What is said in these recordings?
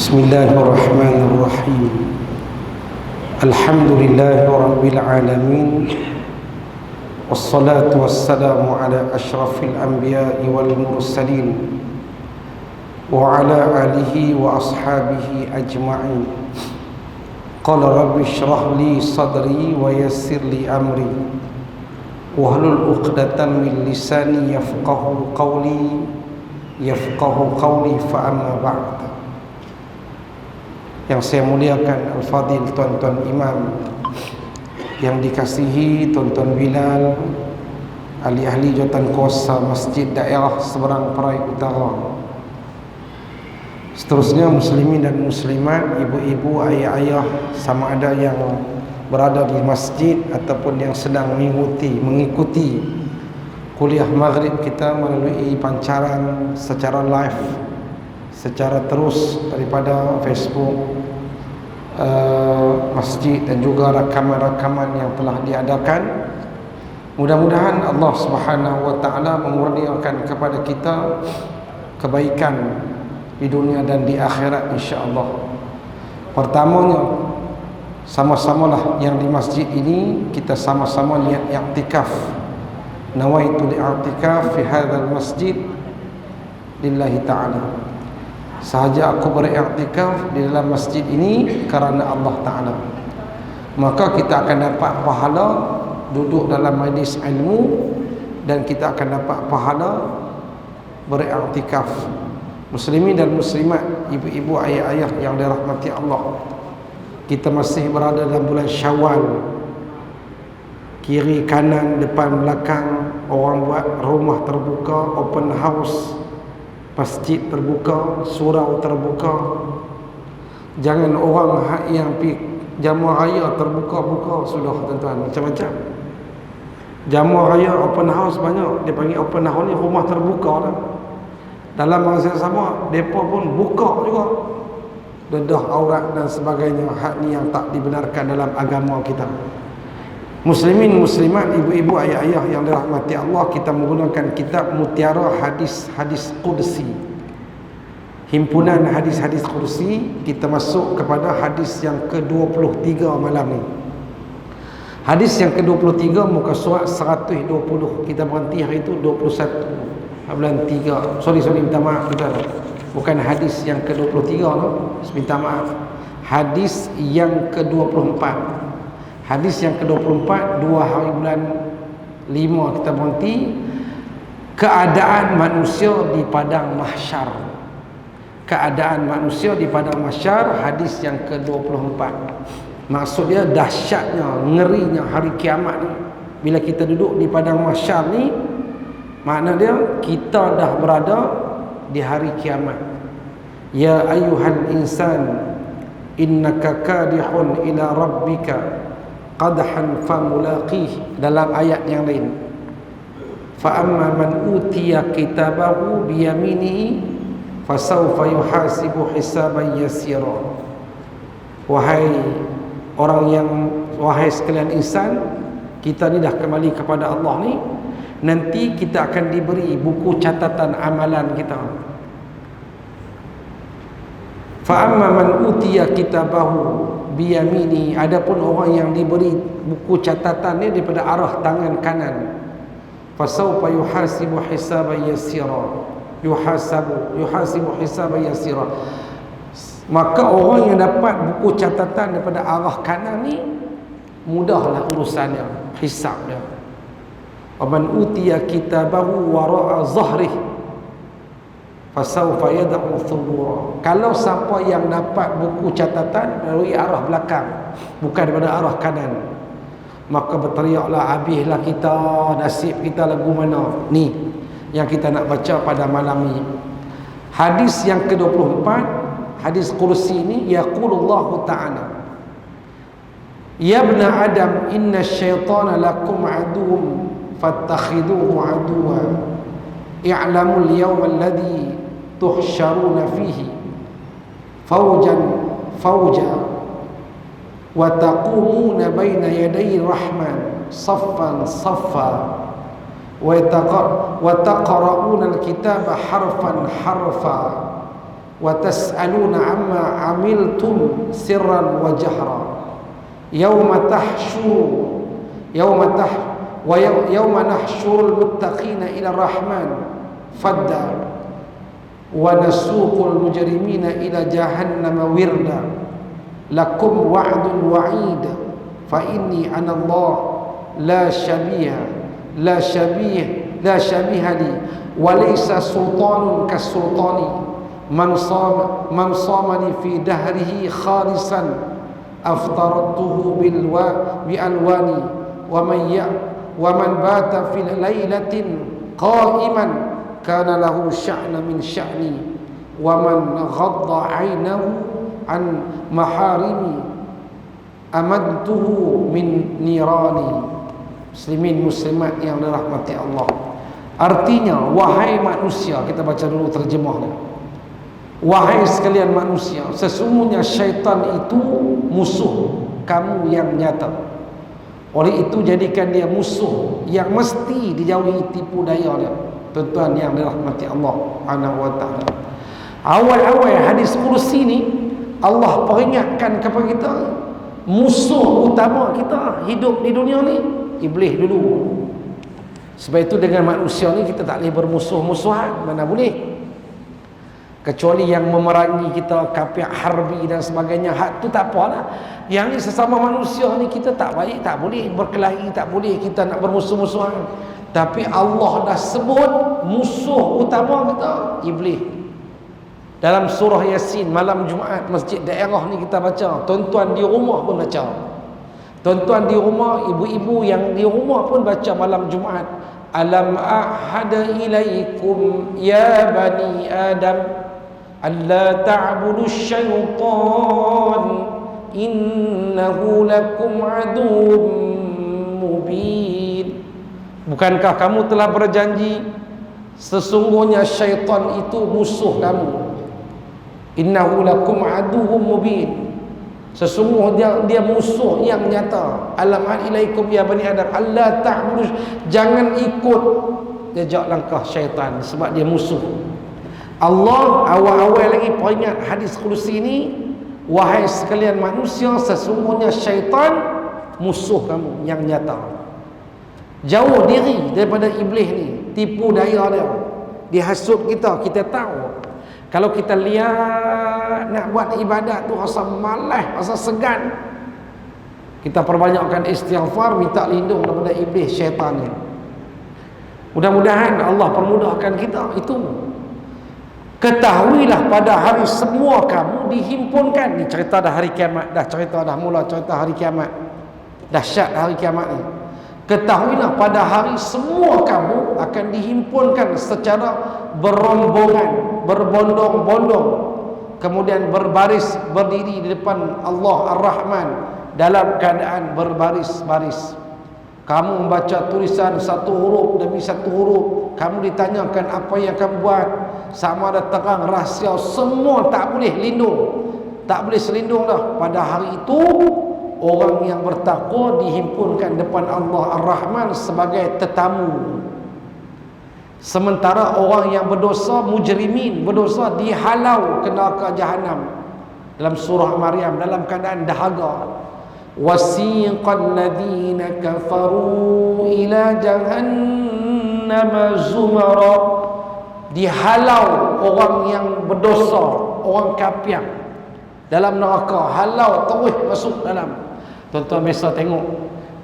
Bismillahirrahmanirrahim. Alhamdulillahirabbil alamin. Wassalatu wassalamu ala asyrafil anbiya'i wal mursalin wa ala alihi wa ashabihi ajma'in. Qala rabbi shrah li sadri wa yassir li amri wahlul 'uqdatam min lisani yafqahu qawli fa amma ba'd. Yang saya muliakan Al-Fadhil tuan-tuan imam, yang dikasihi tuan-tuan Bilal, ahli-ahli jawatan kuasa Masjid Daerah Seberang Perai Utara, seterusnya muslimin dan muslimat, ibu-ibu, ayah-ayah, sama ada yang berada di masjid ataupun yang sedang mengikuti kuliah maghrib kita melalui pancaran secara live, secara terus daripada Facebook masjid dan juga rakaman-rakaman yang telah diadakan. Mudah-mudahan Allah Subhanahu wa taala memurniakan kepada kita kebaikan di dunia dan di akhirat insya-Allah. Pertamanya, sama-samalah yang di masjid ini kita sama-sama niat i'tikaf. Nawaitu li'i'tikaf fi hadzal masjid lillahi ta'ala. Sahaja aku beriktikaf di dalam masjid ini kerana Allah Ta'ala, maka kita akan dapat pahala duduk dalam majlis ilmu, dan kita akan dapat pahala beriktikaf. Muslimin dan muslimat, ibu-ibu, ayah-ayah yang dirahmati Allah, kita masih berada dalam bulan Syawal. Kiri, kanan, depan, belakang orang buat rumah terbuka, open house, masjid terbuka, surau terbuka. Jangan orang yang pergi jamuah raya terbuka-buka sudah tuan-tuan, macam-macam. Jamuah raya open house banyak, dia panggil open house ni rumah terbuka dah. Dalam masa yang sama, mereka pun buka juga dedah aurat dan sebagainya. Hak ni yang tak dibenarkan dalam agama kita. Muslimin, muslimat, ibu-ibu, ayah-ayah yang dirahmati Allah, kita menggunakan kitab Mutiara Hadis-Hadis Qudsi, himpunan hadis-hadis Qudsi. Kita masuk kepada hadis yang ke-23 malam ni. Hadis yang ke-23 muka surat 120. Kita berhenti hari itu 21 bulan 3. Sorry, minta maaf kita. Bukan hadis yang ke-23 no. Minta maaf. Hadis yang ke-24. Hadis yang ke-24, 2 hari bulan 5 kita berhenti. Keadaan manusia di padang mahsyar. Keadaan manusia di padang mahsyar, hadis yang ke-24. Maksud dia dahsyatnya, ngerinya hari kiamat ni. Bila kita duduk di padang mahsyar ni, makna dia kita dah berada di hari kiamat. Ya ayyuhal insan, innaka kadihun ila rabbika qadhan famulaqih. Dalam ayat yang lain, fa amma man utiya kitabahu biyaminihi fasawfa yuhasibu hisaban yasira. Wahai sekalian insan, kita ni dah kembali kepada Allah ni, nanti kita akan diberi buku catatan amalan kita. Fa amma man utiya kitabahu biyamini, adapun orang yang diberi buku catatan ni daripada arah tangan kanan, fasawfa yuhasibu hisaban yasira. Yuhasibu hisaban yasira, maka orang yang dapat buku catatan daripada arah kanan ni mudahlah urusannya, hisab dia. Wa man utiya kitabahu wara'a zahrihi fasawfa yad'u thubura. Kalau siapa yang dapat buku catatan dari arah belakang, bukan daripada arah kanan, maka berteriaklah, habislah kita, nasib kita lagu mana. Ni yang kita nak baca pada malam ni. Hadis yang ke-24, hadis kursi ni, yaqulullahu ta'ala, ya ibna adam inna syaitana lakum aduwwun fattakhiduhu aduwwa i'lamul yawma alladhi tuhsyaruna fihi fawjan wa taqumuna baina yaday rahman saffan saffa wa taqra'una al-kitaba harfan harfa wa tas'aluna amma amiltum sirran wa jahra yauma tahsyuru yauma nahsyurul muttaqina ila rahman fadda wa nasuqul mujrimina ila jahannama wirda lakum wa'dun wa'id fa inni ana Allah la syabiha li wa laysa sultanun kasultani man samani fi dahrihi khalisan aftaratuhu bi alwani wa man bata fi lailatin qa'iman kana lahu sya'na min sya'ni wa man ghadda 'ainahu an maharimi amadtuhu min nirani. Muslimin muslimat yang dirahmati Allah, artinya wahai manusia, kita baca dulu terjemahnya. Wahai sekalian manusia, sesungguhnya syaitan itu musuh kamu yang nyata. Oleh itu jadikan dia musuh yang mesti dijauhi tipu daya dia. Tuan-tuan yang dirahmati Allah Subhanahu wa taala. Awal-awal hadis kursi ni Allah peringatkan kepada kita, musuh utama kita hidup di dunia ni iblis dulu. Sebab itu dengan manusia ni kita tak boleh bermusuh-musuhan, mana boleh. Kecuali yang memerangi kita, kafir harbi dan sebagainya, hak tu tak apalah. Yang ni sesama manusia ni kita tak baik, tak boleh berkelahi, tak boleh kita nak bermusuh-musuhan. Tapi Allah dah sebut musuh utama kita iblis. Dalam surah Yasin malam Jumaat masjid daerah ni kita baca, tuan-tuan di rumah pun baca. Tuan-tuan di rumah, ibu-ibu yang di rumah pun baca malam Jumaat. Alam ahada ilaikum ya bani Adam alla ta'budu syaitan innahu lakum aduwwum mubin. Bukankah kamu telah berjanji sesungguhnya syaitan itu musuh kamu. Innahu lakum aduwwum mubin. Sesungguhnya dia musuh yang nyata. Alam ilaikum ya bani Adam alla ta'budu, jangan ikut jejak langkah syaitan sebab dia musuh. Allah awal-awal lagi peringat hadis kursi ini, wahai sekalian manusia, sesungguhnya syaitan musuh kamu yang nyata. Jauh diri daripada iblis ni, tipu daya dia, dihasut kita. Kita tahu kalau kita lihat nak buat ibadat tu rasa malas, rasa segan, kita perbanyakkan istighfar, minta lindung daripada iblis syaitan ni. Mudah-mudahan Allah permudahkan kita. Itu ketahuilah pada hari semua kamu dihimpunkan. Ni cerita dah hari kiamat, dah cerita dah mula cerita hari kiamat. Dahsyat hari kiamat ni. Ketahuilah pada hari semua kamu akan dihimpunkan secara berombongan, berbondong-bondong, kemudian berbaris berdiri di depan Allah Ar-Rahman dalam keadaan berbaris-baris. Kamu membaca tulisan satu huruf demi satu huruf, kamu ditanyakan apa yang kamu buat, sama ada terang rahsia, semua tak boleh lindung, tak boleh selindung dah. Pada hari itu orang yang bertakwa dihimpunkan depan Allah Ar-Rahman sebagai tetamu. Sementara orang yang berdosa, mujrimin, berdosa, dihalau ke neraka Jahannam. Dalam surah Maryam dalam keadaan dahaga. Wasiqal ladzina kafaru ila jahannam zumara. Dihalau orang yang berdosa, orang kafir dalam neraka, halau terus masuk dalam. Tuan-tuan biasa tengok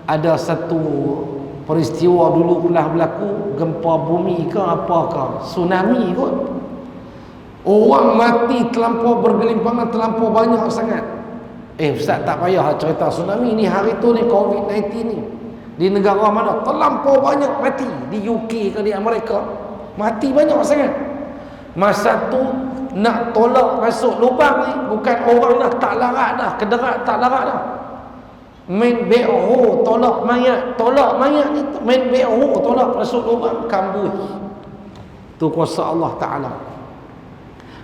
ada satu peristiwa dulu pernah berlaku, gempa bumi ke apakah, tsunami kot. Orang mati terlampau bergelimpangan, terlampau banyak sangat. Ustaz tak payah cerita tsunami ni, hari tu ni COVID-19 ni di negara mana terlampau banyak mati, di UK ke di Amerika, mati banyak sangat. Masa tu nak tolak masuk lubang ni, bukan orang dah tak larat dah, kederat tak larat dah, main beho tolak mayat ni, main beho tolak masuk lubang, kambuh. Tu kuasa Allah Ta'ala.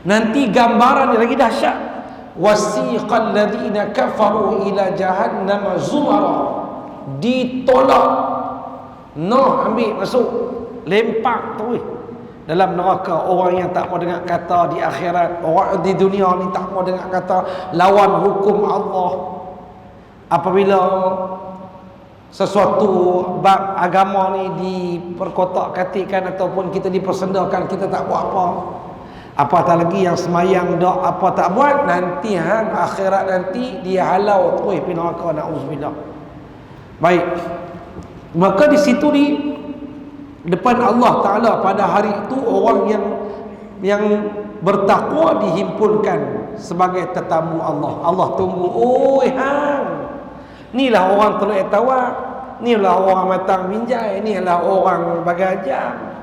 Nanti gambaran lagi dahsyat. Wasiqal ladzina kafaru ila jahannam zumara. Ditolak, noh ambil masuk, lempak tu dalam neraka. Orang yang tak mau dengar kata di akhirat, orang di dunia ni tak mau dengar kata lawan hukum Allah. Apabila sesuatu bab agama ni diperkotak-katikkan ataupun kita dipersendakan, kita tak buat apa. Apatah lagi yang semayang dak apa tak buat, nanti hang akhirat nanti dia halau terus pergi neraka, naudzubillah. Baik. Maka di situ di depan Allah Taala pada hari itu orang yang bertakwa dihimpunkan sebagai tetamu Allah. Allah tunggu, oi hang. Inilah orang teluk tawak, inilah orang matang binjai, inilah orang bagajam.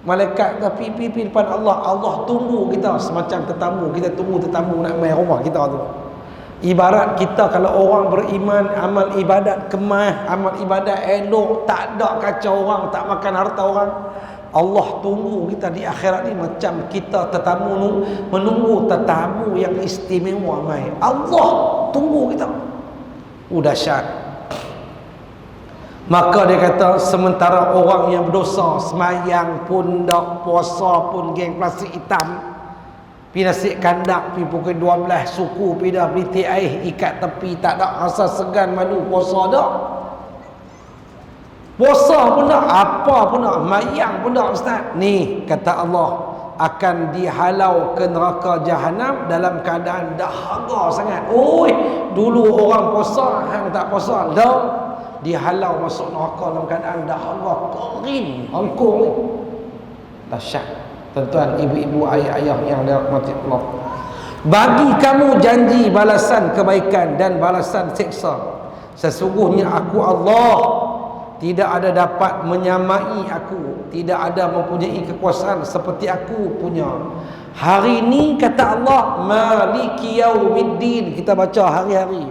Malaikat dah pipi depan Allah. Allah tunggu kita semacam tetamu. Kita tunggu tetamu nak main rumah kita tu. Ibarat kita kalau orang beriman, amal ibadat kemah, amal ibadat elok, tak ada kacau orang, tak makan harta orang. Allah tunggu kita di akhirat ni macam kita tetamu menunggu tetamu yang istimewa mai. Allah tunggu kita. Dahsyat. Maka dia kata sementara orang yang berdosa semayang pun dak, puasa pun geng plastik hitam, pi nasi kandak pi pukul 12 suku pi dah piti air ikat tepi, tak ada rasa segan malu puasa dak. Puasa pun dak, apa pun dak, mayang pun dak ustaz. Ni kata Allah akan dihalau ke neraka jahanam dalam keadaan dahaga sangat. Oi, dulu orang puasa hang tak puasa dak. Dihalau masuk neraka dalam keadaan dahaga kering hangkung ni. Dahsyat. Tuan-tuan, ibu-ibu, ayah-ayah yang dirahmati Allah. Bagi kamu janji balasan kebaikan dan balasan seksa. Sesungguhnya aku Allah, tidak ada dapat menyamai aku, tidak ada mempunyai kekuasaan seperti aku punya. Hari ini kata Allah, Maliki Yaumiddin, kita baca hari-hari.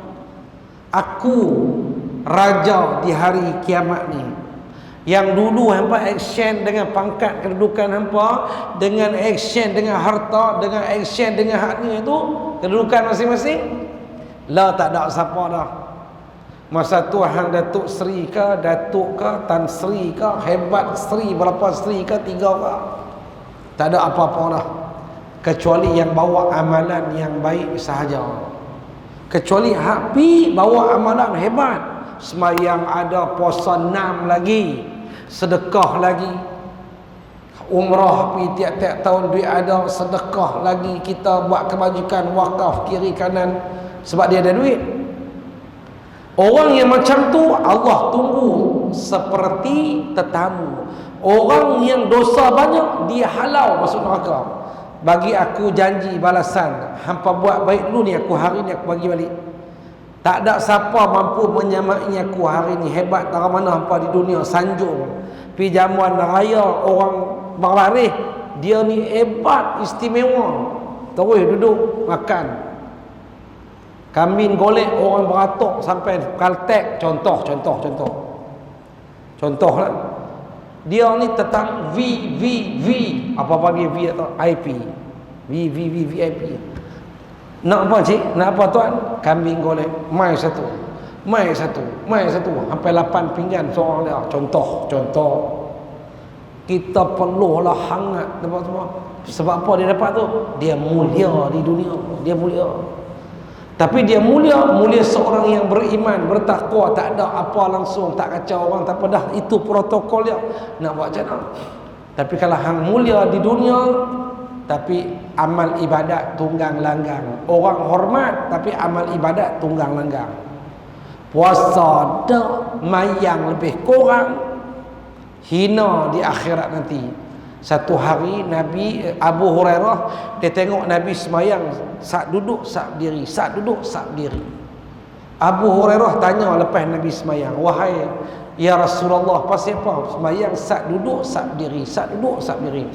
Aku raja di hari kiamat ni. Yang dulu hampa exchange dengan pangkat kedudukan hampa, dengan exchange dengan harta, dengan exchange dengan hak ni itu kedudukan masing-masing. Lah tak ada siapa dah. Masa tu hang Datuk Seri ke, Datuk ke, Tan Sri ke, hebat Sri, berapa Sri ke, 3 ke. Tak ada apa-apa dah. Kecuali yang bawa amalan yang baik sahaja. Kecuali hak pi bawa amalan hebat. Semayang ada, puasa 6 lagi, sedekah lagi, umrah pi tiap-tiap tahun duit ada, sedekah lagi, kita buat kebajikan wakaf kiri kanan sebab dia ada duit. Orang yang macam tu Allah tunggu seperti tetamu. Orang yang dosa banyak dia halau masuk neraka. Bagi aku janji balasan, hampa buat baik dulu ni, aku hari ni aku bagi balik. Tak ada siapa mampu menyamai aku hari ni. Hebat dari mana hampa di dunia sanjung pi jamuan raya orang berbaris, dia ni hebat istimewa, terus duduk makan kambing golek orang beratok sampai Caltech. Contoh lah, dia ni tetap V apa bagi V atau IP VIP. Nak apa cik? Nak apa tuan? Kambing golek. Mai satu sampai 8 pinggan seorang dia. Contoh. Kita perlulah hangat dapat semua. Sebab apa dia dapat tu? Dia mulia di dunia. Dia mulia. Tapi dia mulia seorang yang beriman, bertakwa, tak ada apa langsung, tak kacau orang, tak apa dah. Itu protokol dia. Nak buat macam mana? Tapi kalau hang mulia di dunia, tapi amal ibadat tunggang langgang. Orang hormat tapi amal ibadat tunggang langgang. Puasa dak, mayang lebih kurang, hina di akhirat nanti. Satu hari Nabi Abu Hurairah dia tengok Nabi semayang, sak duduk sak berdiri, sak duduk sak berdiri. Abu Hurairah tanya lepas Nabi semayang, wahai ya Rasulullah, pasal apa semayang sak duduk sak berdiri, sak duduk sak berdiri?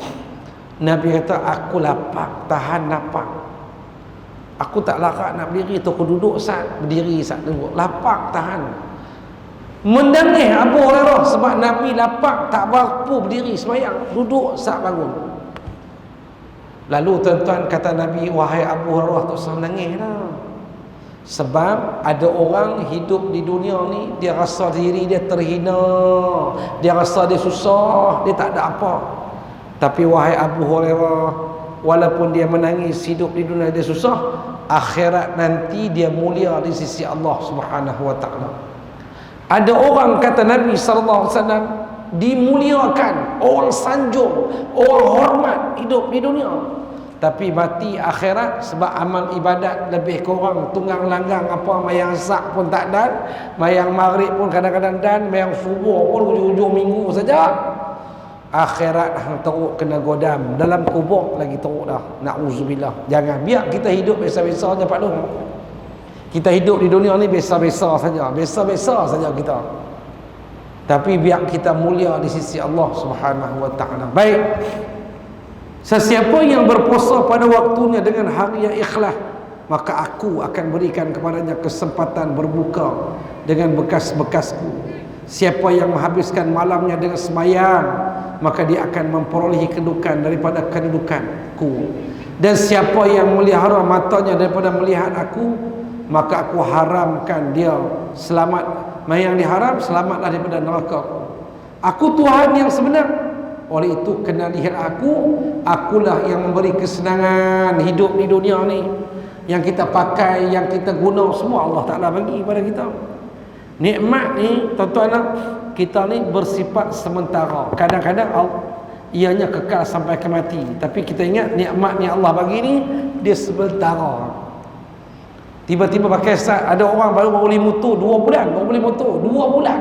Nabi kata, aku lapar, tahan lapar. Aku tak larat nak berdiri tu, aku duduk saat berdiri, saat duduk. Lapar, tahan. Mendangis Abu Hurairah sebab Nabi lapar, tak mampu berdiri semayang, duduk saat bangun. Lalu tuan-tuan kata Nabi, wahai Abu Hurairah, tak usah menangis dah. Sebab ada orang hidup di dunia ni, dia rasa diri dia terhina, dia rasa dia susah, dia tak ada apa. Tapi wahai Abu Hurairah, walaupun dia menangis hidup di dunia dia susah, akhirat nanti dia mulia di sisi Allah Subhanahu wa taala. Ada orang, kata Nabi sallallahu alaihi wasallam, dimuliakan, orang sanjung, orang hormat hidup di dunia, tapi mati akhirat sebab amal ibadat lebih kurang tunggang langgang, apa mayang sak pun tak dan, mayang maghrib pun kadang-kadang dan, mayang subuh pun hujung-hujung minggu saja. Akhirat hang teruk kena godam, dalam kubur lagi teruk dah. Nauzubillah. Jangan biar kita hidup biasa-biasa saja Pak Long. Kita hidup di dunia ni biasa-biasa saja, biasa-biasa saja kita. Tapi biar kita mulia di sisi Allah Subhanahu wa taala. Baik. Sesiapa yang berpuasa pada waktunya dengan hari yang ikhlas, maka aku akan berikan kepadanya kesempatan berbuka dengan bekas-bekasku. Siapa yang menghabiskan malamnya dengan semayang, maka dia akan memperolehi kedudukan daripada kedudukanku. Dan siapa yang melihara matanya daripada melihat aku, maka aku haramkan dia selamat. Yang diharam selamatlah daripada neraka. Aku Tuhan yang sebenar. Oleh itu kena lihat aku. Akulah yang memberi kesenangan hidup di dunia ni. Yang kita pakai, yang kita guna, semua Allah Ta'ala bagi kepada kita. Nikmat ni tuan-tuan, kita ni bersifat sementara. Kadang-kadang ianya kekal sampai ke mati. Tapi kita ingat nikmat ni Allah bagi ni, dia sementara. Tiba-tiba pakai start, ada orang baru beli motor 2 bulan, baru beli motor 2 bulan,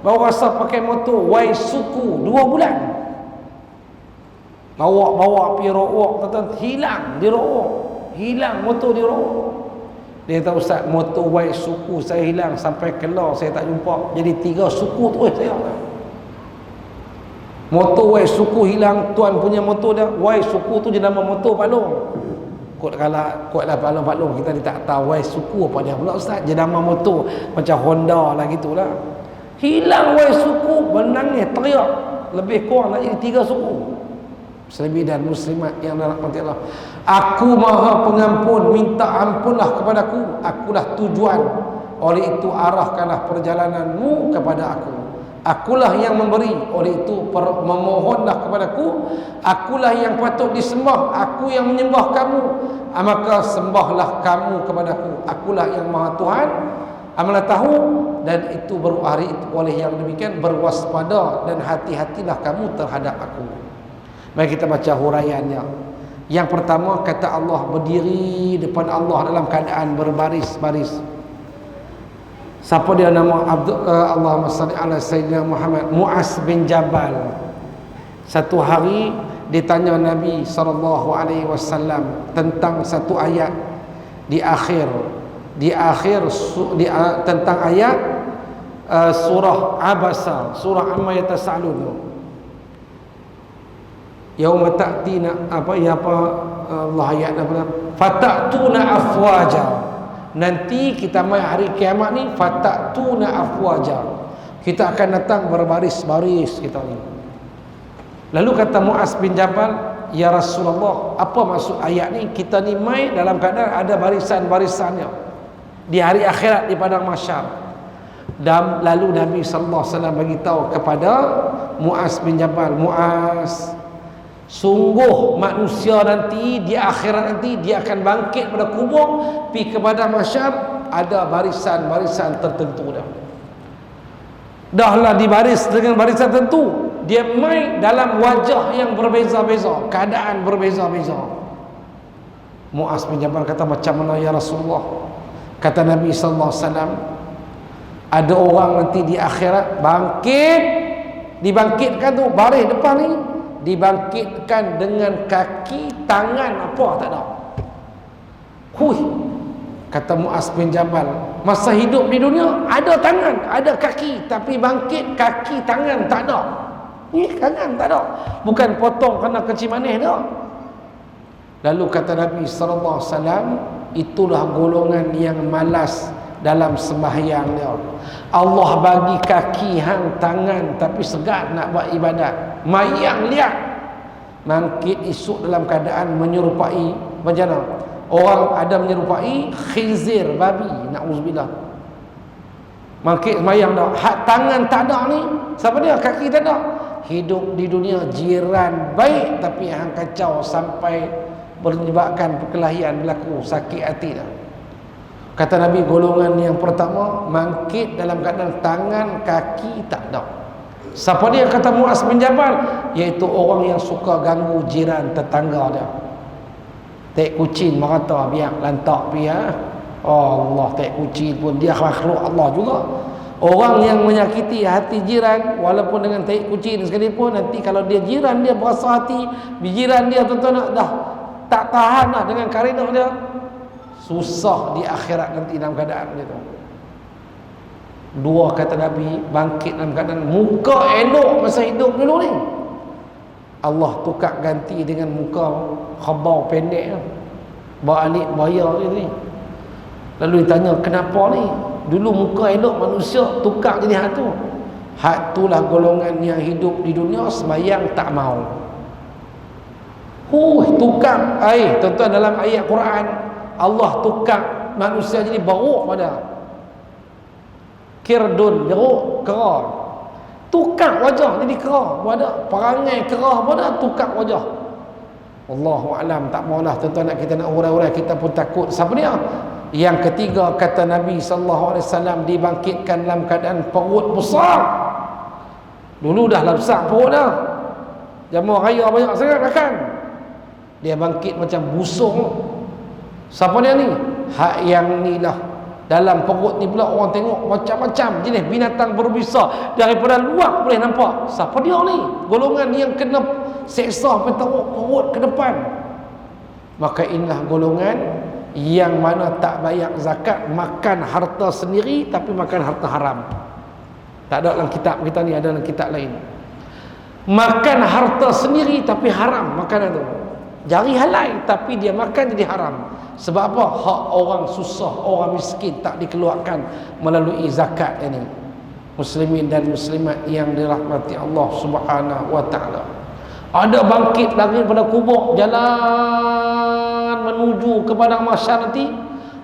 baru rasa pakai motor wai suku 2 bulan, bawa pergi Rawak, hilang di Rawak, hilang motor di Rawak. Dia kata, Ustaz, motor wai suku saya hilang sampai Kelah saya tak jumpa, jadi 3 suku tu saya. Motor wai suku hilang, tuan punya motor dia, wai suku tu je nama motor Pak Long. Kuatlah Pak Long, kita ni tak tahu wai suku apa dia pula Ustaz, jenama motor macam Honda lah gitulah. Hilang wai suku, menangis teriak, lebih kurang nak jadi 3 suku. Muslimin dan muslimat yang dirahmati Allah, aku Maha Pengampun, minta ampunlah kepadaku, akulah tujuan, oleh itu arahkanlah perjalananmu kepada aku. Akulah yang memberi, oleh itu memohonlah kepadaku. Akulah yang patut disembah, aku yang menyembah kamu, maka sembahlah kamu kepadaku. Akulah yang Maha Tuhan, amalah tahu, dan itu hari itu oleh yang demikian berwaspada dan hati-hatilah kamu terhadap aku. Mari kita baca huraiannya. Yang pertama, kata Allah, berdiri depan Allah dalam keadaan berbaris-baris. Siapa dia nama Allahumma salli ala Sayyidina Muhammad? Mu'az bin Jabal. Satu hari ditanya Nabi SAW tentang satu ayat di akhir tentang ayat surah Abasa, surah Amma Yatasa'alun. Yauma ta'tina Allah ayat apa? Fatatuna afwaja. Nanti kita mai hari kiamat ni, fatatuna afwaja, kita akan datang berbaris-baris kita ni. Lalu kata Mu'az bin Jabal, ya Rasulullah, apa maksud ayat ni? Kita ni mai dalam keadaan ada barisan-barisannya di hari akhirat di padang mahsyar. Dan lalu Nabi sallallahu alaihi wasallam bagi tahu kepada Mu'az bin Jabal, Mu'az, sungguh manusia nanti di akhirat nanti dia akan bangkit pada kubur, pergi kepada mahsyar, ada barisan-barisan tertentu dahlah dibaris dengan barisan tertentu. Dia mai dalam wajah yang berbeza-beza, keadaan berbeza-beza. Mu'az bin Jabal kata, macam mana ya Rasulullah? Kata Nabi sallallahu alaihi wasallam, ada orang nanti di akhirat bangkit, dibangkitkan tu baris depan ni, dibangkitkan dengan kaki, tangan apa tak ada. Hui, kata Mu'az bin Jabal, masa hidup di dunia ada tangan, ada kaki, tapi bangkit kaki tangan tak ada. Ni tangan tak ada, bukan potong kena kecil manis dah. Lalu kata Nabi sallallahu alaihi wasallam, itulah golongan yang malas dalam sembahyang dia. Allah bagi kaki hang tangan tapi segan nak buat ibadat. Mayang lihat bangkit esok dalam keadaan menyerupai macam mana? Orang ada menyerupai khinzir, babi, na'udzubillah. Bangkit mayang dah, hak tangan tak ada ni, siapa dia? Kaki tak ada. hidup di dunia jiran baik tapi hang kacau sampai menyebabkan perkelahian berlaku, sakit hati dah. Kata Nabi, golongan yang pertama bangkit dalam keadaan tangan kaki tak ada. Siapa dia? Kata Muaz bin Jabal, iaitu orang yang suka ganggu jiran tetangga dia. Tak kucing merata biar lantak dia. Oh Allah, tak kucing pun dia makhluk Allah juga. Orang yang menyakiti hati jiran walaupun dengan tai kucing sekalipun, nanti kalau dia jiran dia berasa hati jiran dia tuan-tuan dah tak tahan lah dengan karinah dia, susah di akhirat nanti dalam keadaan begitu. Dua, kata Nabi, bangkit dalam keadaan muka elok masa hidup dulu ni, Allah tukar ganti dengan muka khabar pendek, balik bayar ni. Lalu ditanya, kenapa ni? Dulu muka elok manusia tukar jadi hak tu. Hak itulah golongan yang hidup di dunia sembahyang tak mau. Tukar. Tuan-tuan, dalam ayat Quran Allah tukar manusia jadi beruk pada kirdun, beruk, kera. Tukar wajah jadi kera pada perangai kera pada tukar wajah. Wallahu alam, tak maulah tuan-tuan kita nak urai-urai, kita pun takut. Siapa dia? Yang ketiga, kata Nabi sallallahu alaihi wasallam, dibangkitkan dalam keadaan perut besar. Dulu dah besar perut dah, jamuah raya banyak sangat makan, dia bangkit macam busung. Siapa dia ni? Hak yang ni lah, dalam perut ni pula orang tengok macam-macam jenis binatang berbisa, daripada luar boleh nampak. Siapa dia ni? Golongan yang kena seksa perut ke depan. Maka inilah golongan yang mana tak bayar zakat, makan harta sendiri tapi makan harta haram. Tak ada dalam kitab kita ni, ada dalam kitab lain. Makan harta sendiri tapi haram makanan tu. Jari halal tapi dia makan jadi haram. Sebab apa? Hak orang susah, orang miskin tak dikeluarkan melalui zakat ini. Muslimin dan muslimat yang dirahmati Allah Subhanahu wa taala. Ada bangkit lagi pada kubur, jalan menuju kepada mahsyar nanti,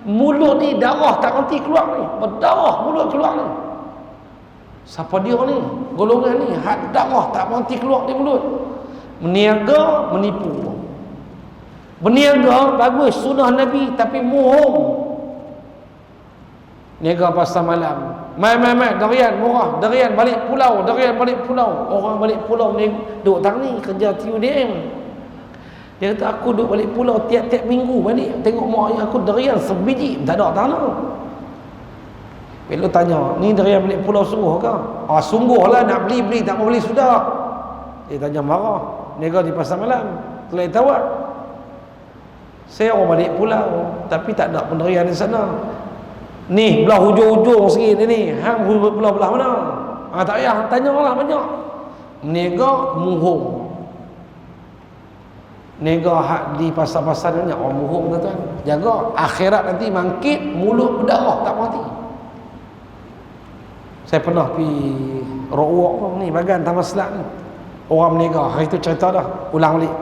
mulut ni darah tak henti keluar ni, berdarah mulut keluar ni. Siapa dia ni? Golongan ni hak darah tak henti keluar di mulut. Meniaga, menipu. Berniaga bagus, sunnah Nabi, tapi bohong. Niaga pasar malam, mai darian murah, darian balik pulau, darian balik pulau. Orang balik pulau ni duduk tang ni kerja TUDM. Dia kata, aku duduk balik pulau tiap-tiap minggu balik, tengok mak ayah aku darian sebiji, tak ada tanah. Bila tanya, ni darian balik pulau sungguh ke? Sungguh lah, nak beli tak mau beli sudah. Dia tanya marah. Niaga di pasar malam, kelai tawar. Saya orang balik pulau tapi tak ada penderian di sana. Ni belah hujung-hujung sikit ni, hang belah-belah mana? Tak payah tanya lah banyak. Meniaga muhung. Niaga hak di pasar-pasar banyak orang muhung, tuan. Jaga akhirat nanti bangkit mulut berdarah tak mati. Saya pernah pergi Rawak ni, Bagan Taman Selak ni. Orang meniaga, hari tu cerita dah, ulang balik.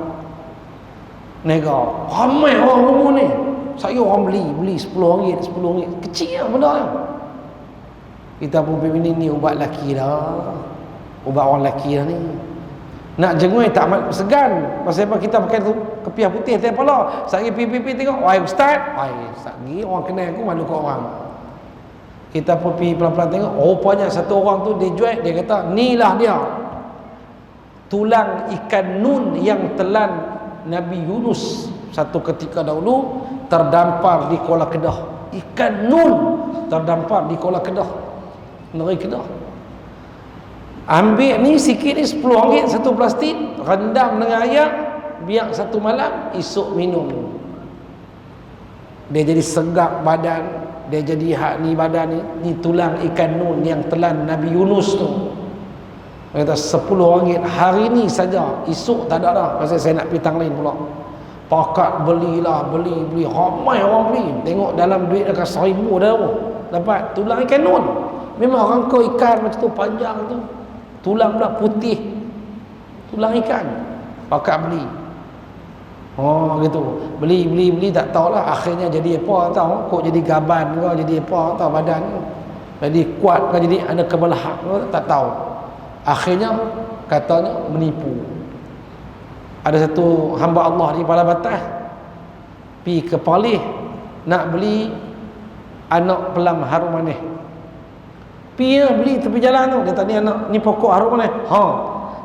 Niaga, ramai orang rumah ni. Saya orang beli RM10, RM10. Kecil lah benda ni. Kita pun pergi ni ubat lelaki dah. Ubat orang lelaki dah ni. Nak jengui tak segan. Pasal apa kita pakai tu kepiah putih tiap kepala. Saya pergi tengok, wahai ustaz. Wahai ustaz ni orang kenal aku, malu kat orang. Kita pun pergi pelan-pelan tengok. Rupanya satu orang tu dia jual, dia kata, inilah dia tulang ikan nun yang telan Nabi Yunus satu ketika dahulu terdampar di Kuala Kedah. Ikan nun terdampar di Kuala Kedah, negeri Kedah. Ambil ni sikit ni RM10 satu plastik, rendam dengan air, biar satu malam, esok minum. Dia jadi segak badan, dia jadi hak ni badan ni tulang ikan nun yang telan Nabi Yunus tu. Dia kata RM10 hari ni saja, esok tak ada dah, pasal saya nak pergi tang lain pula. Pakat belilah, beli, ramai orang beli. Tengok dalam duit dekat RM1,000 dah dapat tulang ikan nun. Memang rangka ikan macam tu panjang tu, tulang pula putih, tulang ikan. Pakat beli. Gitu. Beli tak tahulah akhirnya jadi apa tahu. Kok jadi gaban ke, jadi apa tahu badan. Jadi kuat ke, jadi ada kebelahak ke, tak tahu. Akhirnya katanya menipu. Ada satu hamba Allah di Pala Batas pi ke Palih nak beli anak pelam harum manis. Pi beli tepi jalan tu, dia tanya anak ni pokok harum manis.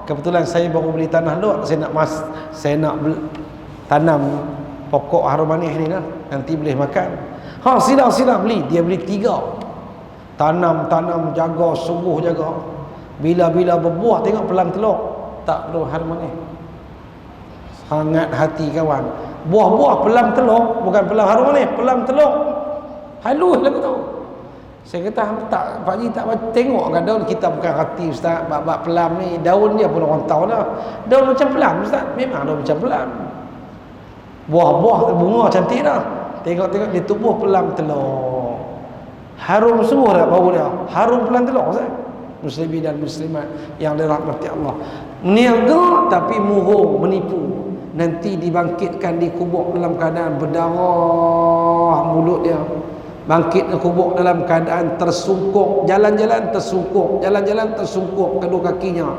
Kebetulan saya baru beli tanah lot, saya nak tanam pokok harum manis ni lah, nanti boleh makan. Sila beli. Dia beli 3. Tanam jaga, sungguh jaga. Bila berbuah tengok pelam telur, tak perlu harum manis. Sangat hati kawan. Buah-buah pelam telur, bukan pelam harum manis, pelam telur. Halus lagu tu. Saya kata tak, Pak Haji tak tengok kan daun kita bukan hati ustaz, bab pelam ni daun dia pun orang tahu dah. Daun macam pelam ustaz, memang daun macam pelam. Buah-buah bunga cantik dah. Tengok-tengok dia tubuh pelam telur. Harum sungguh dah bau dia. Harum pelam telur ustaz. Muslimin dan muslimat yang dirahmati Allah. Meniaga tapi murung, menipu. Nanti dibangkitkan di kubur dalam keadaan berdarah mulut dia. Bangkit ke kubur dalam keadaan tersungkuk, jalan-jalan tersungkuk kedua kakinya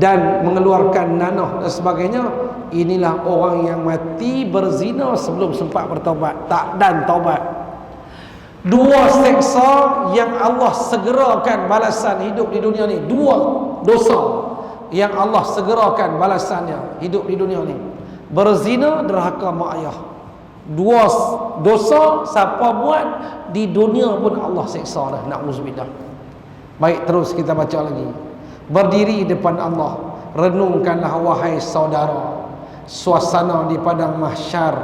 dan mengeluarkan nanah dan sebagainya. Inilah orang yang mati berzina sebelum sempat bertaubat dan taubat. 2 seksa yang Allah segerakan balasan hidup di dunia ni. 2 dosa yang Allah segerakan balasannya hidup di dunia ni. Berzina, derhaka mak ayah. 2 dosa siapa buat di dunia pun Allah seksa dah. Na'udzubillah. Baik, terus kita baca lagi. Berdiri depan Allah, renungkanlah wahai saudara suasana di padang mahsyar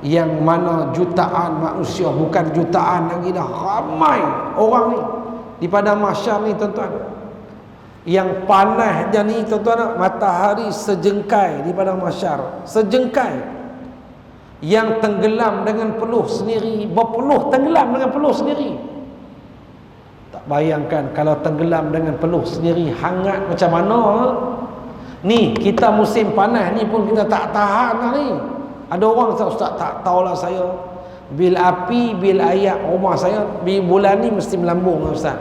yang mana jutaan manusia, bukan jutaan lagi dah, ramai orang ni di padang mahsyar ni tuan-tuan. Yang panasnya ni tuan-tuan, matahari sejengkai di padang mahsyar, sejengkai. Yang tenggelam dengan peluh sendiri, berpeluh tenggelam dengan peluh sendiri. Tak bayangkan kalau tenggelam dengan peluh sendiri hangat macam mana. Ni kita musim panas ni pun kita tak tahan lah ni. Ada orang kata, ustaz tak tahulah saya, bil api, bil air rumah saya bulan ni mesti melambung lah ustaz.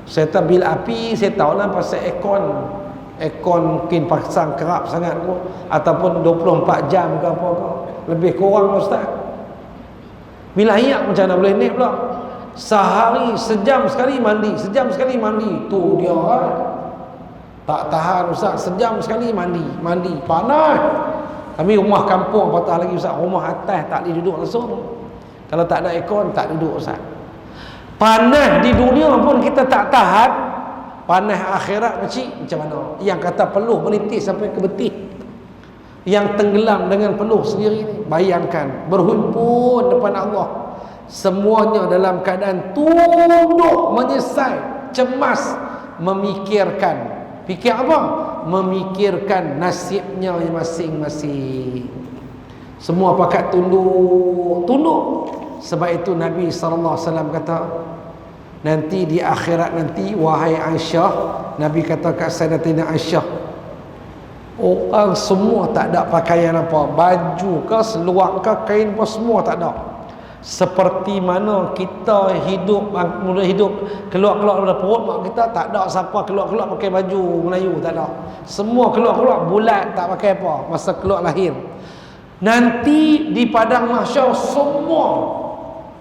Saya tahu bil api, saya tahulah pasal aircon mungkin pasang kerap sangat pun, ataupun 24 jam ke apa ke, lebih kurang ustaz. Bila air macam mana boleh naik pula? Sehari sejam sekali mandi, tu dia kan. Tak tahan ustaz, sejam sekali mandi panas. Kami rumah kampung patah lagi ustaz, rumah atas tak boleh duduk langsung. Kalau tak ada aircon tak duduk ustaz. Panas di dunia pun kita tak tahan, panas akhirat macam mana? Yang kata peluh menitis sampai ke betih, yang tenggelam dengan peluh sendiri ni. Bayangkan berhimpun depan Allah, semuanya dalam keadaan tunduk, menyesal, cemas, memikirkan. Fikir apa? Memikirkan nasibnya masing-masing. Semua pakat tunduk. Sebab itu Nabi SAW kata, nanti di akhirat nanti, wahai Aisyah, Nabi kata kat Sayyidatina Aisyah, orang semua tak ada pakaian apa, baju ke, seluar ke, kain apa, semua tak ada. Seperti mana kita mula hidup keluar daripada perut mak kita, tak ada siapa keluar pakai baju Melayu, tak ada. Semua keluar bulat, tak pakai apa masa keluar lahir. Nanti di padang mahsyar semua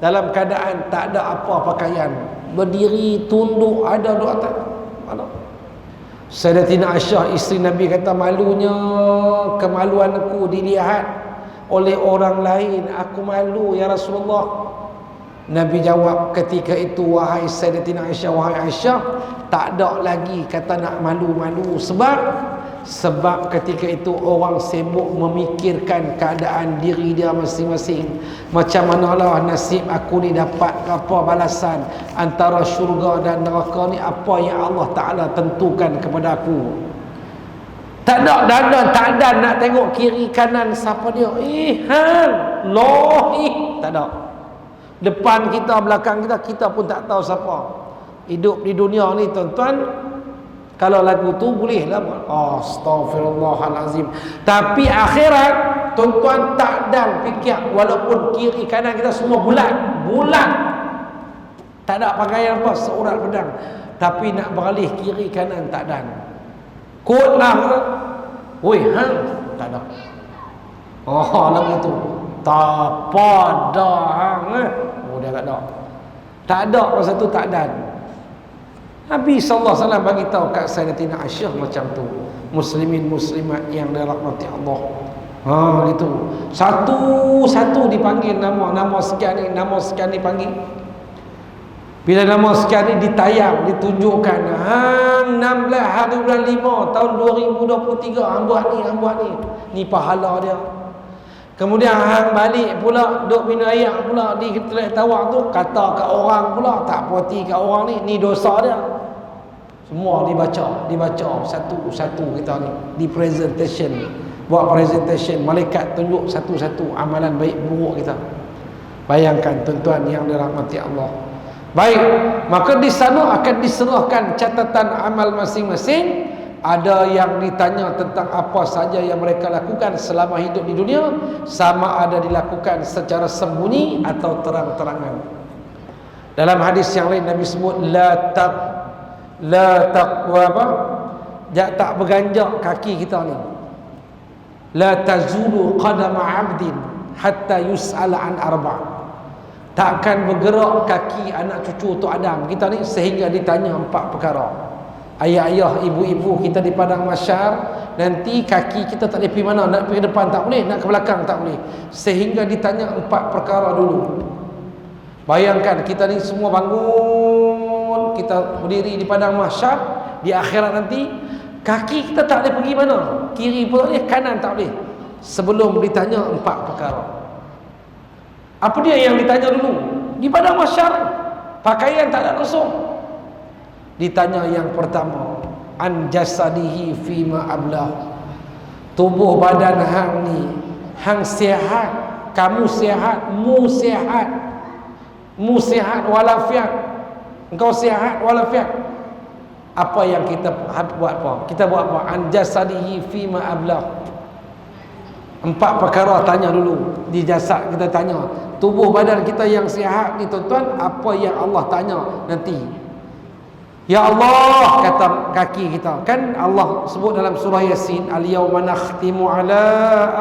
dalam keadaan tak ada apa pakaian, berdiri tunduk, ada doa tak ada. Sayyidatina Aisyah isteri Nabi kata, malunya kemaluanku dilihat oleh orang lain, aku malu ya Rasulullah. Nabi jawab ketika itu, wahai Sayyidatina Aisyah, wahai Aisyah, tak ada lagi kata nak malu-malu. Sebab ketika itu orang sibuk memikirkan keadaan diri dia masing-masing. Macam manalah nasib aku ni, dapat apa balasan antara syurga dan neraka ni, apa yang Allah Ta'ala tentukan kepada aku. Tak ada nak tengok kiri kanan siapa dia. Tak ada. Depan kita, belakang kita pun tak tahu siapa. Hidup di dunia ni tuan-tuan, kalau lagu tu boleh lah, astaghfirullahalazim. Tapi akhirat tuan-tuan tak ada fikir, walaupun kiri kanan kita semua bulat. Tak ada pakaian apa, seurat pedang. Tapi nak beralih kiri kanan tak ada. Kot lah kata. Oi, hang. Tak ada. Oh, lagu tu. Tak pada hang Oh, dia tak ada. Tak ada masa tu tak ada. Nabi sallallahu alaihi wasallam bagi tahu kat Sayyidatina Aisyah macam tu. Muslimin muslimat yang dirahmati Allah. Gitu. Satu-satu dipanggil nama sekian ni panggil. Bila nama sekian ni ditayang, ditunjukkan, hang 16 hari bulan 5 tahun 2023 hang buat ni. Ni pahala dia. Kemudian hang balik pula duk minum air pula di Teluk Tawak tu, kata kat orang pula tak puati kat orang ni dosa dia. Semua dibaca satu-satu kita ni, di presentation. Buat presentation, malaikat tunjuk satu-satu amalan baik buruk kita. Bayangkan tuan-tuan yang dirahmati Allah. Baik, maka di sana akan diserahkan catatan amal masing-masing. Ada yang ditanya tentang apa saja yang mereka lakukan selama hidup di dunia, sama ada dilakukan secara sembunyi atau terang-terangan. Dalam hadis yang lain Nabi sebut la taqwa apa? Tak berganjak kaki kita ni. La tazulu qadama 'abdin hatta yus'ala an arba'. Takkan bergerak kaki anak cucu Tok Adam kita ni sehingga ditanya 4 perkara. Ayah-ayah, ibu-ibu kita di padang mahsyar, nanti kaki kita tak boleh pergi mana, nak pergi ke depan tak boleh, nak ke belakang tak boleh, sehingga ditanya 4 perkara dulu. Bayangkan kita ni semua bangun, kita berdiri di padang mahsyar di akhirat nanti, kaki kita tak boleh pergi mana, kiri pun tak boleh, kanan tak boleh, sebelum ditanya 4 perkara. Apa dia yang ditanya dulu? Di padang mahsyar, pakaian tak ada langsung. Ditanya yang pertama, an jasadihi fima ablah. Tubuh badan hang ni, hang sihat, kamu sihat, mu sihat walafiat. Engkau sihat walafiat. Apa yang kita buat apa? Kita buat apa? An jasadihi fima ablah. 4 perkara tanya dulu di jasad kita tanya. Tubuh badan kita yang sihat ni tuan-tuan, apa yang Allah tanya nanti? Ya Allah, kata kaki kita. Kan Allah sebut dalam surah Yasin, al-yawma nakhtimu ala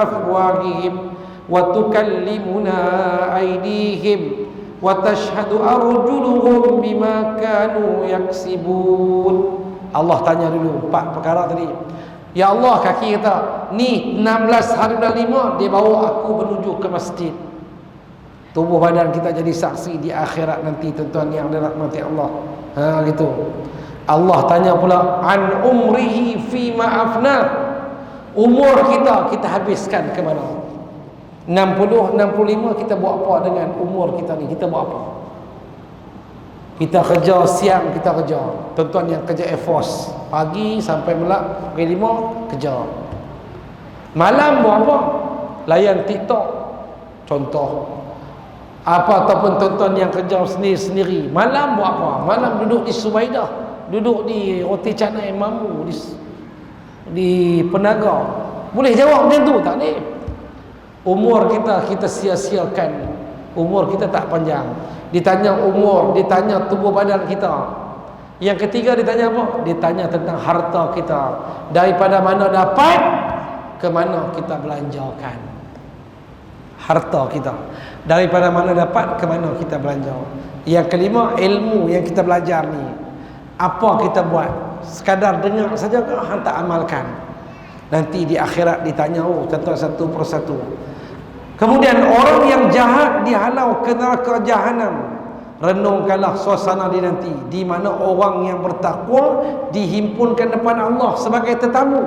afwahihim wa tukallimuna aydihim wa tashhadu arjuluhum bima kanu yaksibun. Allah tanya dulu 4 perkara tadi. Ya Allah, kaki kita ni 16 hari bulan 5 dia bawa aku menuju ke masjid. Tubuh badan kita jadi saksi di akhirat nanti tuan-tuan yang dirahmati Allah. Gitu. Allah tanya pula an umrihi fi ma'afna. Umur kita habiskan ke mana? 60, 65 kita buat apa dengan umur kita ni? Kita buat apa? Kita kerja siang, kita kerja. Tuan-tuan yang kerja Air Force, pagi sampai melak pukul 5 kerja. Malam buat apa? Layan TikTok contoh. Apa ataupun tuan-tuan yang kerja sendiri-sendiri, malam buat apa? Malam duduk di Subaidah, duduk di Roti Canai Mamu, di Penaga. Boleh jawab macam tu? Tak boleh. Umur kita sia-siakan. Umur kita tak panjang. Ditanya umur, ditanya tubuh badan kita. Yang ketiga ditanya apa? Ditanya tentang harta kita. Daripada mana dapat, ke mana kita belanjakan harta kita. Daripada mana dapat, ke mana kita belanja. Yang kelima, ilmu yang kita belajar ni, apa kita buat? Sekadar dengar saja ke hang tak amalkan? Nanti di akhirat ditanya tentang satu persatu. Kemudian orang yang jahat dihalau ke neraka jahanam. Renungkanlah suasana di nanti, di mana orang yang bertakwa dihimpunkan depan Allah sebagai tetamu,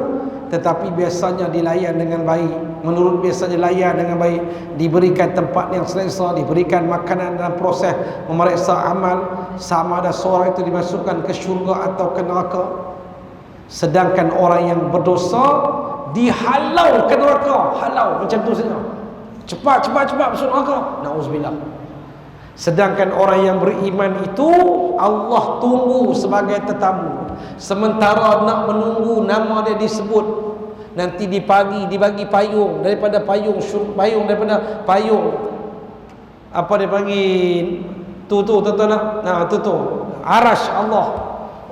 tetapi biasanya dilayan dengan baik. Menurut biasanya layan dengan baik, diberikan tempat yang selesa, diberikan makanan dalam proses memeriksa amal, sama ada seorang itu dimasukkan ke syurga atau ke neraka. Sedangkan orang yang berdosa dihalau ke neraka, halau macam tu saja. Cepat masuk neraka. Nauzubillah. Sedangkan orang yang beriman itu Allah tunggu sebagai tetamu. Sementara nak menunggu nama dia disebut, nanti di pagi dibagi payung, daripada payung daripada payung apa dia panggil tu tuan-tuan, tu arash Allah.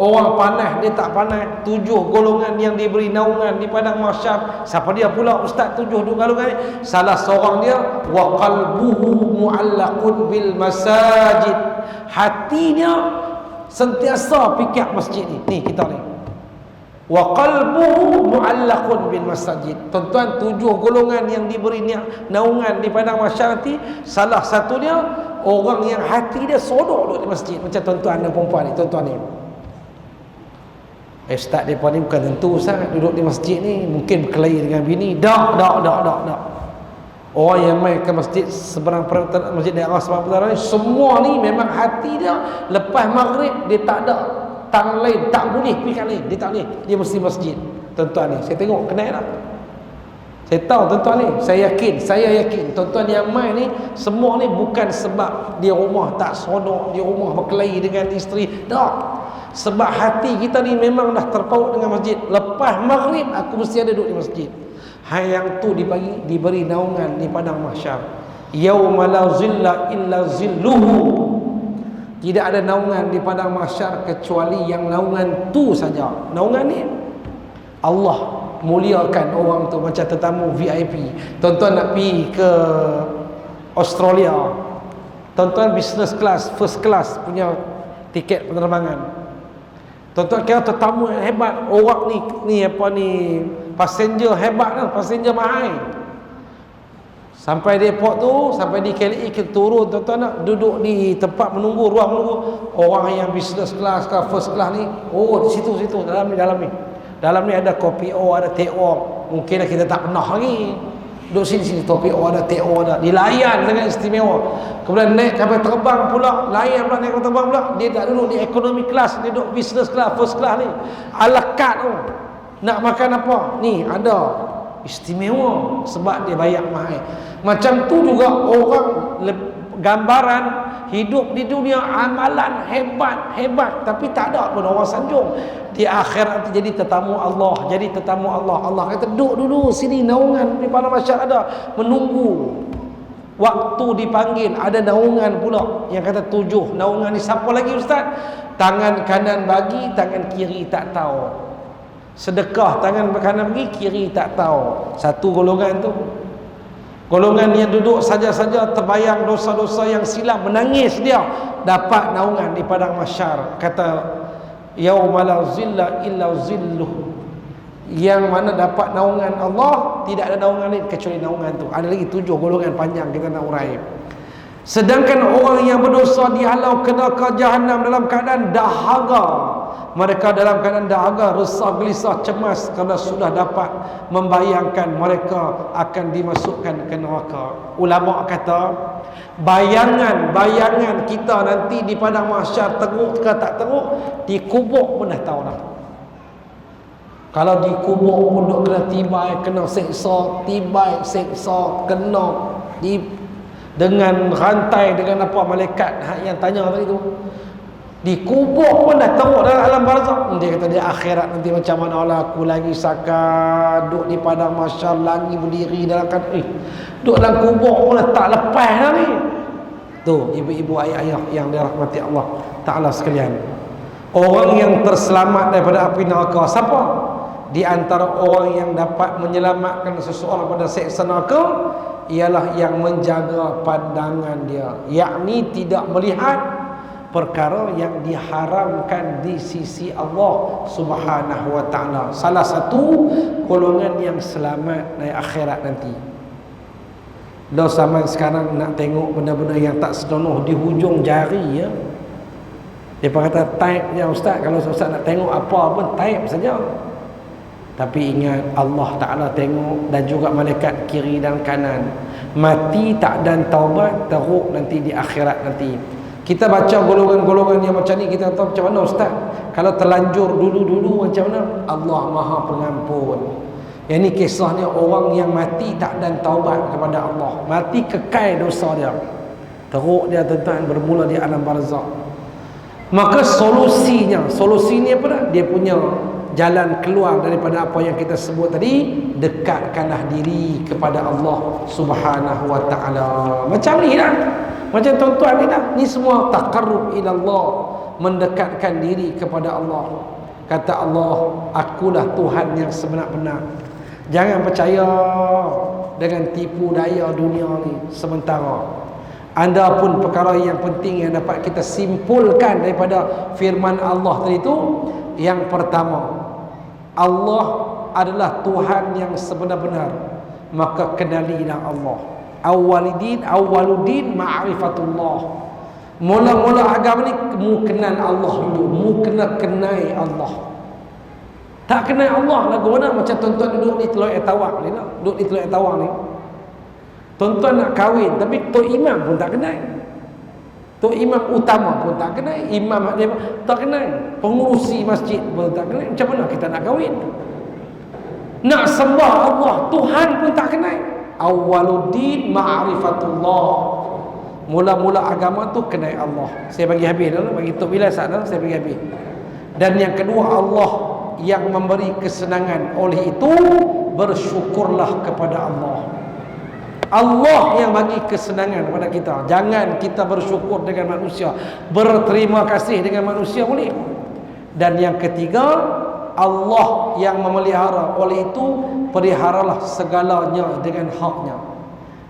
Orang panas dia tak panas. 7 golongan yang diberi naungan di padang mahsyar. Siapa dia pula ustaz 7 golongan ni? Salah seorang dia wa qalbuhu mu'allaqun bil masajid. Hatinya sentiasa fikir masjid ni. Ni kita ni. Wa qalbuhu mu'allaqun bil masajid. Tuan-tuan, 7 golongan yang diberi naungan di padang mahsyar nanti, salah satunya orang yang hati dia sodok duduk di masjid. Macam tuan-tuan dan perempuan ni, tuan-tuan ni. Ustaz mereka ni bukan tentu Ustaz duduk di masjid ni mungkin berkelahi dengan bini. Tak. Orang yang main ke masjid seberang perantara, masjid daerah seberang perantara ni, semua ni memang hati dia lepas maghrib dia tak ada tang lain, tak boleh pergi kat lain, dia tak boleh, dia mesti masjid. Tuan-tuan ni saya tengok kenal dah. Saya tahu tuan-tuan ni, saya yakin tuan-tuan yang main ni semua ni bukan sebab di rumah tak sodok, di rumah berkelahi dengan isteri. Tak. Sebab hati kita ni memang dah terpaut dengan masjid. Lepas maghrib aku mesti ada duduk di masjid. Yang tu diberi naungan di padang mahsyar. Yauma la zilla illa zilluhu. Tidak ada naungan di padang mahsyar kecuali yang naungan tu saja. Naungan ni Allah muliakan orang tu macam tetamu VIP. Tuan-tuan nak pergi ke Australia, tuan-tuan business class, first class punya tiket penerbangan. Tuan-tuan kira tetamu yang hebat, orang ni passenger hebat kan, passenger mahal. Sampai di airport tu, sampai di KLE kita turun, tuan-tuan nak duduk di tempat menunggu, ruang menunggu. Orang yang business class ke first class ni, oh di situ dalam ni. Dalam ni ada kopi O, ada teh O. Mungkin kita tak pernah lagi. Duduk sini kopi O ada, teh O ada. Dilayan dengan istimewa. Kemudian naik sampai terbang pula. Layan pula naik terbang pula. Dia tak duduk di economy class. Dia duduk business class, first class ni. Ala carte tu. Nak makan apa? Ni ada. Istimewa. Sebab dia bayar mahal. Macam tu juga orang gambaran hidup di dunia amalan hebat tapi tak ada pun orang sanjung. Di akhirat nanti jadi tetamu Allah. Allah kata duduk dulu sini, naungan di padang mahsyar ada, menunggu waktu dipanggil. Ada naungan pula yang kata 7. Naungan ni siapa lagi ustaz? Tangan kanan bagi, tangan kiri tak tahu. Sedekah tangan kanan bagi, kiri tak tahu. Satu golongan tu. Golongan yang duduk saja-saja terbayang dosa-dosa yang silam, menangis dia, dapat naungan di padang mahsyar. Kata yauma la zilla illa zilluh. Yang mana dapat naungan Allah, tidak ada naungan lain kecuali naungan tu. Ada lagi 7 golongan panjang kita nak urai. Sedangkan orang yang berdosa dihalau ke neraka jahanam dalam keadaan dahaga. Mereka dalam keadaan dahaga, resah, gelisah, cemas kerana sudah dapat membayangkan mereka akan dimasukkan ke neraka. Ulama kata, bayangan kita nanti di padang mahsyar teruk ke tak teruk, dikubur pun dah tahu dah. Kalau dikubur pun duk kena tibai, kena seksa, kena dengan rantai, dengan apa malaikat yang tanya tadi tu. Dikubur pun dah teruk dalam alam barzakh. Dia kata di akhirat nanti macam mana lah aku lagi sakar duduk di padang mahsyar, lagi berdiri dalam duduk dalam kubur pun dah tak lepas dah ni. Tu ibu-ibu, ayah-ayah yang dirahmati Allah Ta'ala sekalian. Orang yang terselamat daripada api neraka siapa? Di antara orang yang dapat menyelamatkan seseorang pada seksa neraka ialah yang menjaga pandangan dia, yakni tidak melihat perkara yang diharamkan di sisi Allah Subhanahu wa ta'ala. Salah satu golongan yang selamat dari akhirat nanti. Dah zaman sekarang nak tengok benda-benda yang tak senonoh di hujung jari ya. Dia kata type je ustaz, kalau ustaz nak tengok apa pun type saja. Tapi ingat Allah Ta'ala tengok, dan juga malaikat kiri dan kanan. Mati tak dan taubat teruk nanti di akhirat nanti. Kita baca golongan-golongan yang macam ni, kita tahu macam mana ustaz. Kalau terlanjur dulu-dulu macam mana? Allah Maha Pengampun. Yang ni kisahnya orang yang mati tak dan taubat kepada Allah, mati kekal dosa dia, teruk dia tuan-tuan, bermula di alam barzakh. Maka solusinya apa dah? Dia punya jalan keluar daripada apa yang kita sebut tadi, dekatkanlah diri kepada Allah Subhanahu wa ta'ala. Macam ni dah, macam tuan-tuan ni dah, ni semua taqarrub ila Allah, mendekatkan diri kepada Allah. Kata Allah, akulah Tuhan yang sebenar-benar. Jangan percaya dengan tipu daya dunia ni sementara. Anda pun perkara yang penting yang dapat kita simpulkan daripada firman Allah tadi itu, yang pertama, Allah adalah Tuhan yang sebenar-benar, maka kenalilah Allah. Awwaluddin ma'rifatullah. Mula-mula agama ni mu kenal Allah dulu, mu kena kenal Allah. Tak kenal Allah lagu mana macam tuan-tuan duduk di Teluk Air Tawar ni nak. Duduk di Teluk Air Tawar ni. Tuan-tuan nak kahwin tapi tok imam pun tak kenal. Tok imam utama pun tak kenal, imam dia tak kenal, pengurusi masjid pun tak kenal. Macam mana kita nak kahwin? Nak sembah Allah, Tuhan pun tak kenal. Awwaluddin ma'rifatullah. Mula-mula agama tu kenal Allah. Saya bagi habis dulu, bagi Tok Bilal sana, saya bagi habis. Dan yang kedua, Allah yang memberi kesenangan. Oleh itu bersyukurlah kepada Allah. Allah yang bagi kesenangan kepada kita. Jangan kita bersyukur dengan manusia, berterima kasih dengan manusia boleh. Dan yang ketiga, Allah yang memelihara. Oleh itu peliharalah segalanya dengan haknya.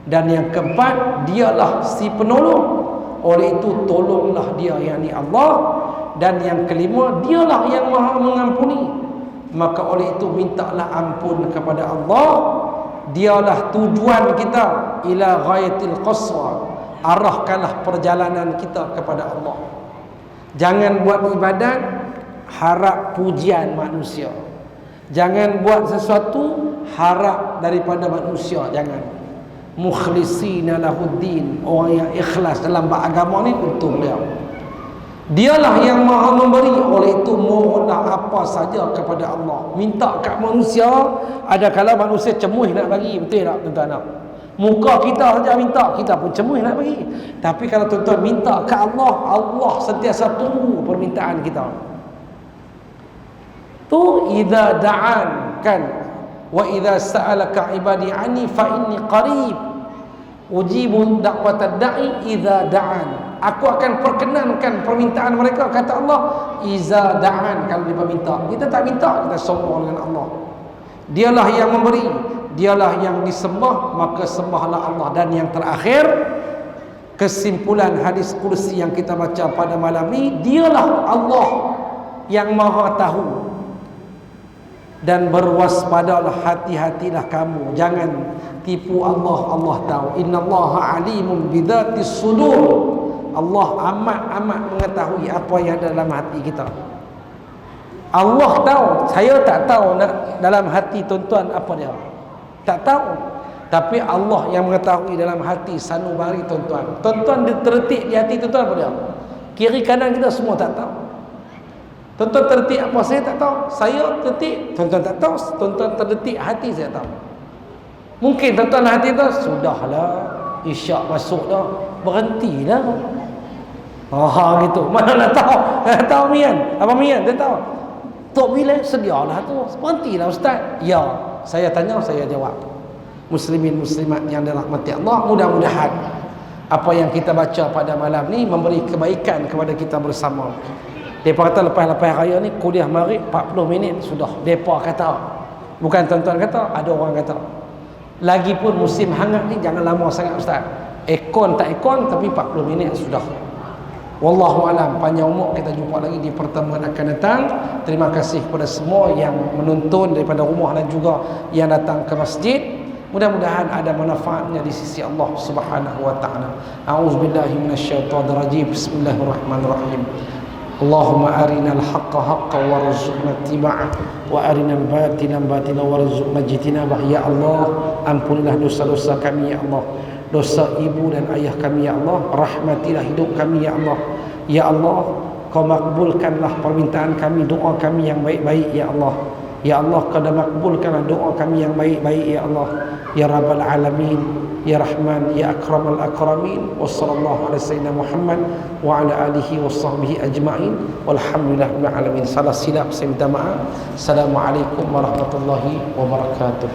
Dan yang keempat, dialah si penolong. Oleh itu tolonglah dia, yakni Allah. Dan yang kelima, dialah yang maha mengampuni. Maka oleh itu mintalah ampun kepada Allah. Dialah tujuan kita, ila ghayatil qaswa. Arahkanlah perjalanan kita kepada Allah. Jangan buat ibadat harap pujian manusia. Jangan buat sesuatu harap daripada manusia. Jangan. Mukhlisina lahuddin, orang yang ikhlas dalam beragama ni untung dia. Dialah yang maha memberi. Oleh itu mohonlah apa saja kepada Allah. Minta kat manusia, ada kala manusia cemuh nak bagi. Betul tak tuan-tuan? Muka kita saja minta, kita pun cemuh nak bagi. Tapi kalau tuan-tuan minta kat Allah, Allah sentiasa tunggu permintaan kita. Tu idza da'an kan, wa idza sa'alaka ibadi anni fa inni qarib ujibu da'watad da'i idza da'an. Aku akan perkenankan permintaan mereka, kata Allah, iza da'an, kalau dia minta. Kita tak minta, kita sombong dengan Allah. Dialah yang memberi, dialah yang disembah, maka sembahlah Allah. Dan yang terakhir, kesimpulan hadis kursi yang kita baca pada malam ni, dialah Allah yang maha tahu. Dan berwaspadalah, hati-hatilah kamu, jangan tipu Allah. Allah tahu. Innallaha alimun bidzatis sudur. Allah amat mengetahui apa yang ada dalam hati kita. Allah tahu. Saya tak tahu dalam hati tuan-tuan apa dia, tak tahu. Tapi Allah yang mengetahui dalam hati sanubari tuan-tuan. Tuan-tuan terdetik di hati tuan-tuan apa dia? Kiri kanan kita semua tak tahu. Tuan-tuan terdetik apa saya tak tahu. Saya terdetik, tuan-tuan tak tahu. Tuan-tuan terdetik hati saya tahu. Mungkin tuan-tuan hati tu, sudahlah, isyak masuk dah, berhentilah. Gitu. Mana nak tahu? Nak tahu Mian? Apa Mian? Dia tahu. Tok Bilal sedialah tu. Berhentilah Ustaz. Ya, saya tanya, saya jawab. Muslimin muslimat yang dirahmati Allah, mudah-mudahan apa yang kita baca pada malam ni memberi kebaikan kepada kita bersama. Depa kata lepas raya ni kuliah maghrib 40 minit sudah. Depa kata, bukan tuan-tuan kata, ada orang kata. Lagipun musim hangat ni jangan lama sangat Ustaz. Ekon tak ekon tapi 40 minit sudah. Wallahu alam. Panjang umur, kita jumpa lagi di pertemuan akan datang. Terima kasih kepada semua yang menonton daripada rumah dan juga yang datang ke masjid. Mudah-mudahan ada manfaatnya di sisi Allah Subhanahu wa taala. A'udzubillahi minasyaitonir rajim. Bismillahirrahmanirrahim. Allahumma arinal haqqa haqqan warzuqna ittiba'ah wa arinal batila batilan warzuqna ijtinabah. Ya Allah, ampunilah dosa-dosa kami ya Allah. Dosa ibu dan ayah kami ya Allah. Rahmatilah hidup kami ya Allah. Ya Allah, kau makbulkanlah permintaan kami, doa kami yang baik-baik ya Allah. Ya Allah, kau dah makbulkanlah doa kami yang baik-baik ya Allah. Ya Rabbal Alamin, Ya Rahman, Ya Akramal Akramin. Wa sallallahu ala sayyidina Muhammad wa ala alihi wa sahbihi ajma'in. Walhamdulillah rabbil alamin. Salah silap saya minta maaf. Assalamualaikum warahmatullahi wabarakatuh.